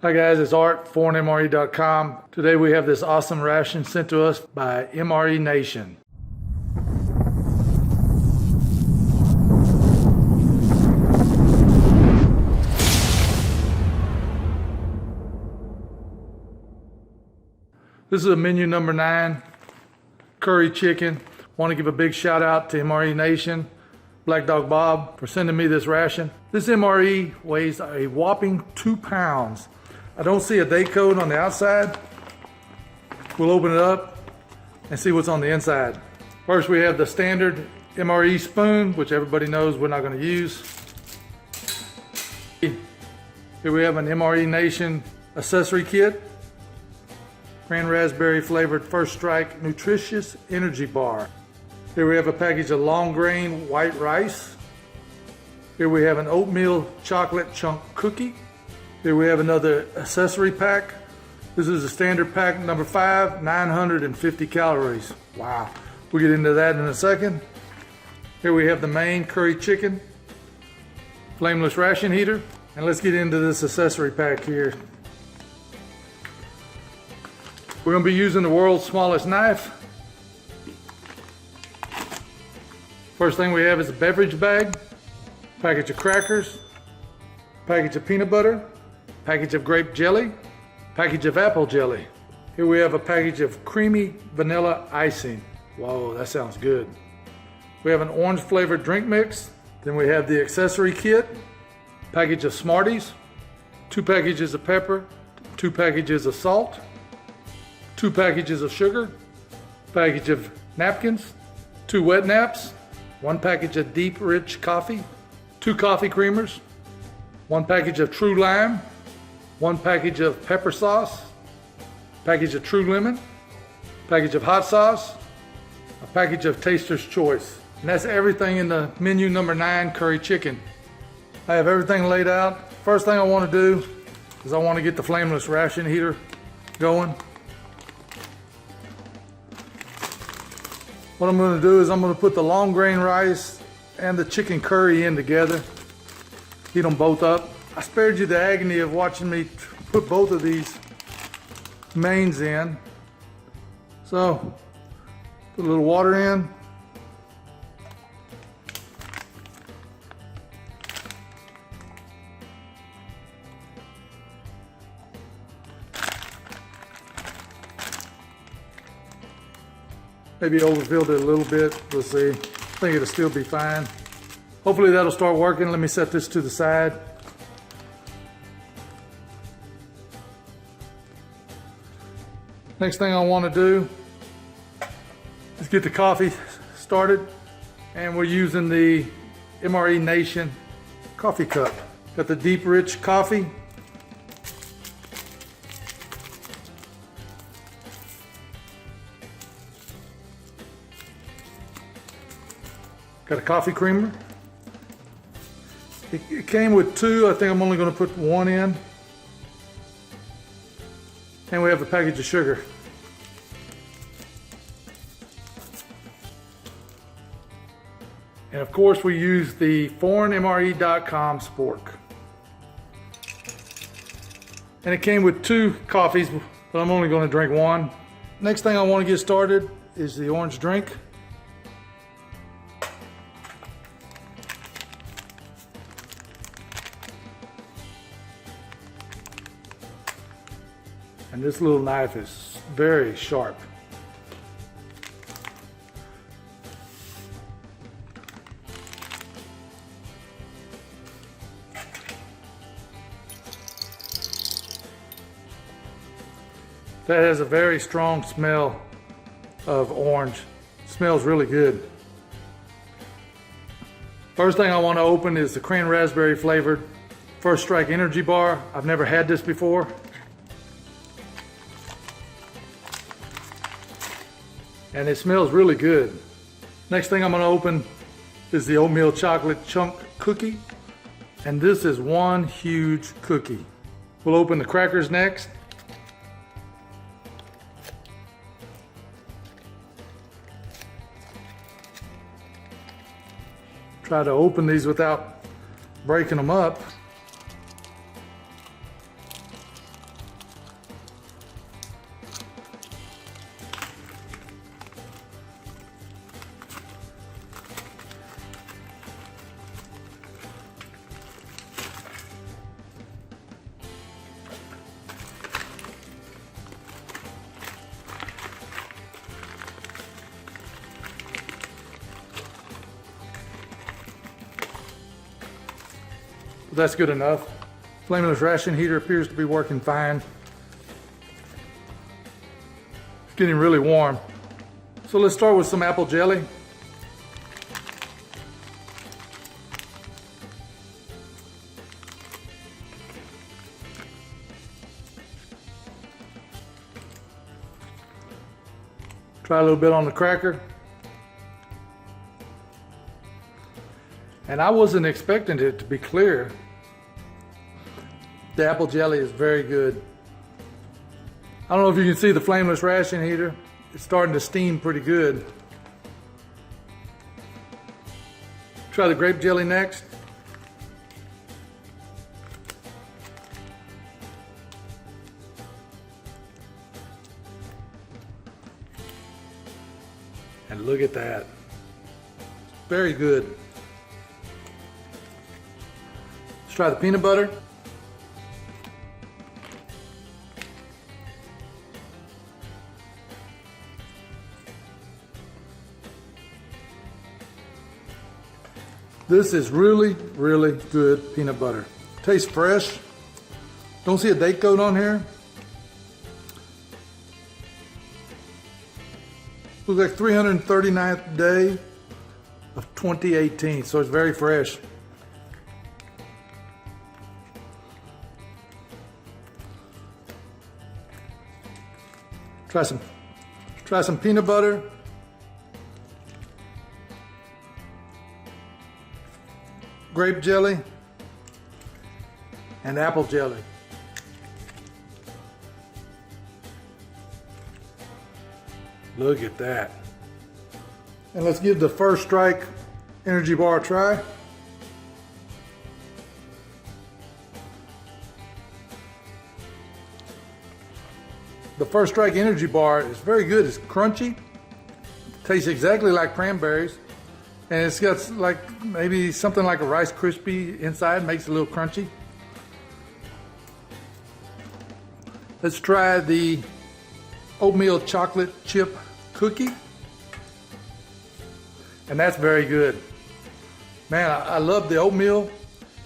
Hi guys, it's Art, ForeignMRE.com. Today we have this awesome ration sent to us by MRE Nation. This is a menu number 9, curry chicken. Want to give a big shout out to MRE Nation, Black Dog Bob, for sending me this ration. This MRE weighs a whopping 2 pounds. I don't see a date code on the outside. We'll open it up and see what's on the inside. First, we have the standard MRE spoon, which everybody knows we're not going to use. Here we have an MRE Nation accessory kit. Cran raspberry flavored First Strike nutritious energy bar. Here we have a package of long grain white rice. Here we have an oatmeal chocolate chunk cookie. Here we have another accessory pack. This is a standard pack number 5, 950 calories. Wow. We'll get into that in a second. Here we have the main curry chicken, flameless ration heater. And let's get into this accessory pack here. We're going to be using the world's smallest knife. First thing we have is a beverage bag, package of crackers, package of peanut butter, package of grape jelly, package of apple jelly. Here we have a package of creamy vanilla icing. Whoa, that sounds good. We have an orange flavored drink mix. Then we have the accessory kit, package of Smarties, 2 packages of pepper, 2 packages of salt, 2 packages of sugar, package of napkins, 2 wet naps, 1 package of deep rich coffee, 2 coffee creamers, 1 package of True Lime, 1 package of pepper sauce, package of True Lemon, package of hot sauce, a package of Taster's Choice. And that's everything in the menu number 9 curry chicken. I have everything laid out. First thing I want to do is I want to get the flameless ration heater going. What I'm going to do is I'm going to put the long grain rice and the chicken curry in together. Heat them both up. I spared you the agony of watching me put both of these mains in. So, put a little water in. Maybe overfilled it a little bit. We'll see. I think it'll still be fine. Hopefully that'll start working. Let me set this to the side. Next thing I want to do is get the coffee started. And we're using the MRE Nation coffee cup. Got the deep rich coffee. Got a coffee creamer. It came with 2. I think I'm only going to put 1 in. And we have a package of sugar. And of course we use the ForeignMRE.com spork. And it came with 2 coffees, but I'm only going to drink 1. Next thing I want to get started is the orange drink. And this little knife is very sharp. That has a very strong smell of orange. It smells really good. First thing I want to open is the cran raspberry flavored First Strike energy bar. I've never had this before. And it smells really good. Next thing I'm going to open is the oatmeal chocolate chunk cookie. And this is one huge cookie. We'll open the crackers next. Try to open these without breaking them up. That's good enough. Flameless ration heater appears to be working fine. It's getting really warm. So let's start with some apple jelly. Try a little bit on the cracker. And I wasn't expecting it to be clear. The apple jelly is very good. I don't know if you can see the flameless ration heater. It's starting to steam pretty good. Try the grape jelly next. And look at that. Very good. Let's try the peanut butter. This is really, really good peanut butter. Tastes fresh. Don't see a date code on here. Looks like 339th day of 2018, so it's very fresh. Try some peanut butter. Grape jelly and apple jelly. Look at that. And let's give the First Strike energy bar a try. The First Strike energy bar is very good. It's crunchy. Tastes exactly like cranberries. And it's got like maybe something like a Rice Krispie inside, makes it a little crunchy. Let's try the oatmeal chocolate chip cookie. And that's very good. Man, I love the oatmeal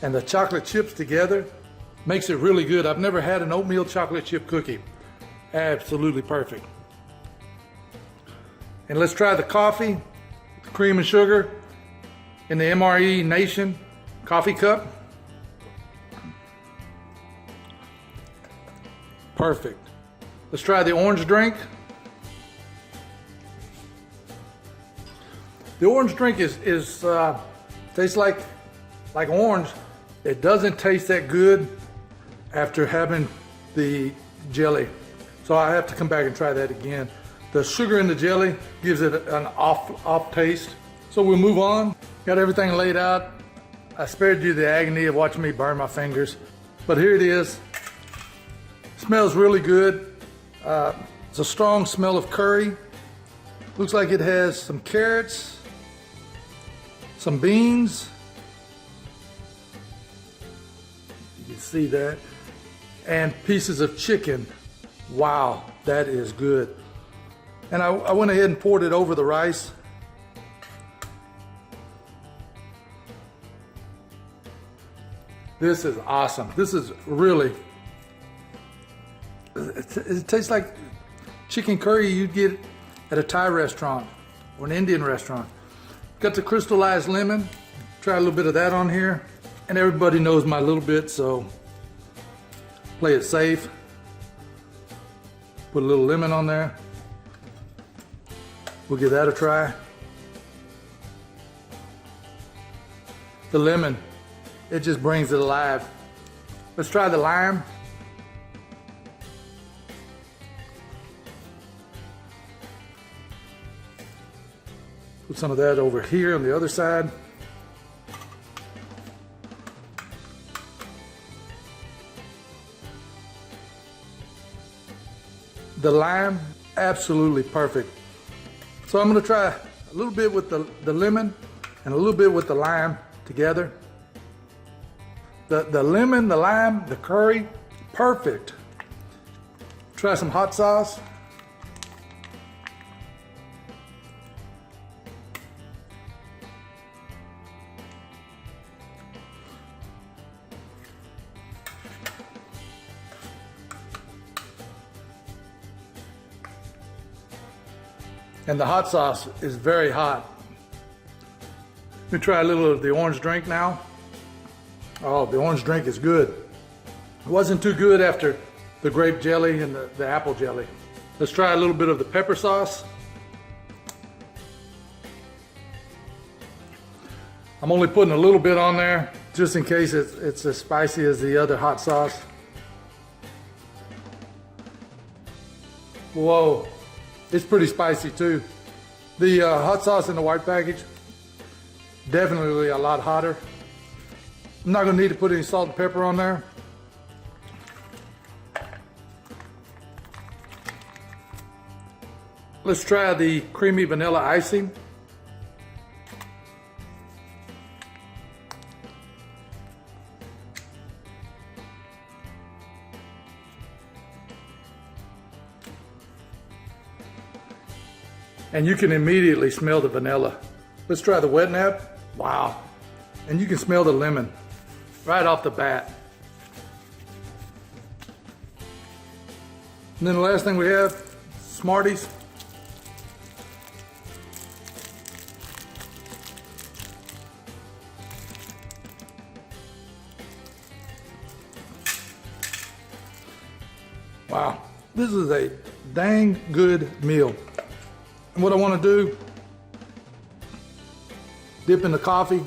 and the chocolate chips together. Makes it really good. I've never had an oatmeal chocolate chip cookie. Absolutely perfect. And let's try the coffee. Cream and sugar in the MRE Nation coffee cup. Perfect. Let's try the orange drink. The orange drink tastes like orange. It doesn't taste that good after having the jelly. So I have to come back and try that again. The sugar in the jelly gives it an off taste. So we'll move on. Got everything laid out. I spared you the agony of watching me burn my fingers. But here it is. Smells really good. It's a strong smell of curry. Looks like it has some carrots, some beans. You can see that. And pieces of chicken. Wow, that is good. And I went ahead and poured it over the rice. This is awesome. This is really, it tastes like chicken curry you'd get at a Thai restaurant or an Indian restaurant. Got the crystallized lemon. Try a little bit of that on here. And everybody knows my little bit, so play it safe. Put a little lemon on there. We'll give that a try. The lemon, it just brings it alive. Let's try the lime. Put some of that over here on the other side. The lime, absolutely perfect. So I'm going to try a little bit with the lemon and a little bit with the lime together. The lemon, the lime, the curry, perfect. Try some hot sauce. And the hot sauce is very hot. Let me try a little of the orange drink now. Oh, the orange drink is good. It wasn't too good after the grape jelly and the apple jelly. Let's try a little bit of the pepper sauce. I'm only putting a little bit on there just in case it's as spicy as the other hot sauce. Whoa, it's pretty spicy too. The hot sauce in the white package, definitely a lot hotter. I'm not gonna need to put any salt and pepper on there. Let's try the creamy vanilla icing. And you can immediately smell the vanilla. Let's try the wet nap. Wow. And you can smell the lemon right off the bat. And then the last thing we have, Smarties. Wow, this is a dang good meal. And what I want to do, dip in the coffee.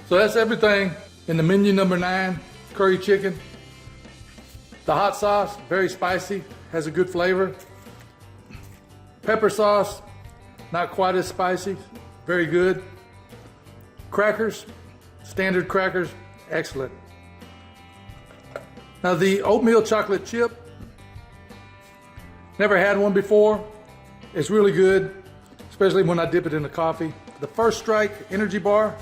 So that's everything in the menu number 9, curry chicken. The hot sauce, very spicy, has a good flavor. Pepper sauce, not quite as spicy, very good. Crackers, standard crackers, excellent. Now the oatmeal chocolate chip, never had one before. It's really good, especially when I dip it in the coffee. The First Strike energy bar,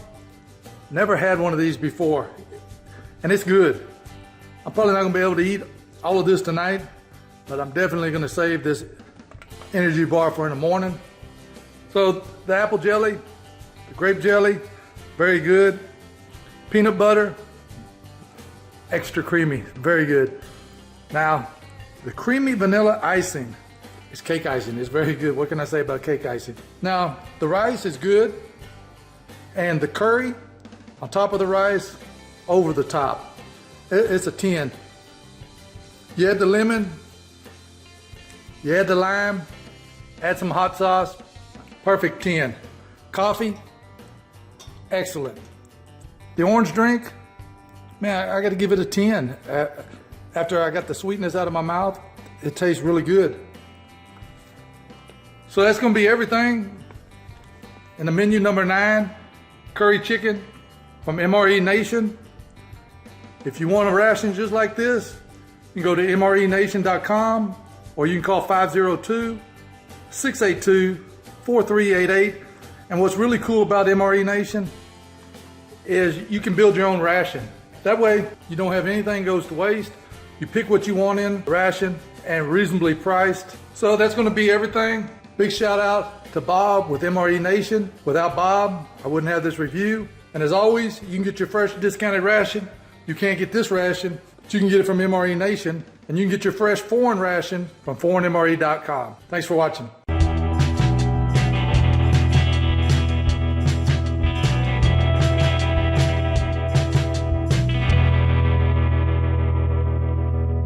never had one of these before, and it's good. I'm probably not gonna be able to eat all of this tonight, but I'm definitely gonna save this energy bar for in the morning. So the apple jelly, the grape jelly, very good. Peanut butter, extra creamy, very good. Now, the creamy vanilla icing is cake icing. It's very good. What can I say about cake icing? Now, the rice is good, and the curry on top of the rice, over the top. It's a 10. You add the lemon, you add the lime, add some hot sauce, perfect 10. Coffee, excellent. The orange drink, man, I gotta give it a 10. After I got the sweetness out of my mouth, it tastes really good. So that's gonna be everything in the menu number 9, curry chicken from MRE Nation. If you want a ration just like this, you can go to MRE.com or you can call 502-682-4388. And what's really cool about MRE Nation is you can build your own ration. That way you don't have anything goes to waste. You pick what you want in the ration and reasonably priced. So that's gonna be everything. Big shout out to Bob with MRE Nation. Without Bob, I wouldn't have this review. And as always, you can get your fresh discounted ration. You can't get this ration, but you can get it from MRE Nation. And you can get your fresh foreign ration from ForeignMRE.com. Thanks for watching.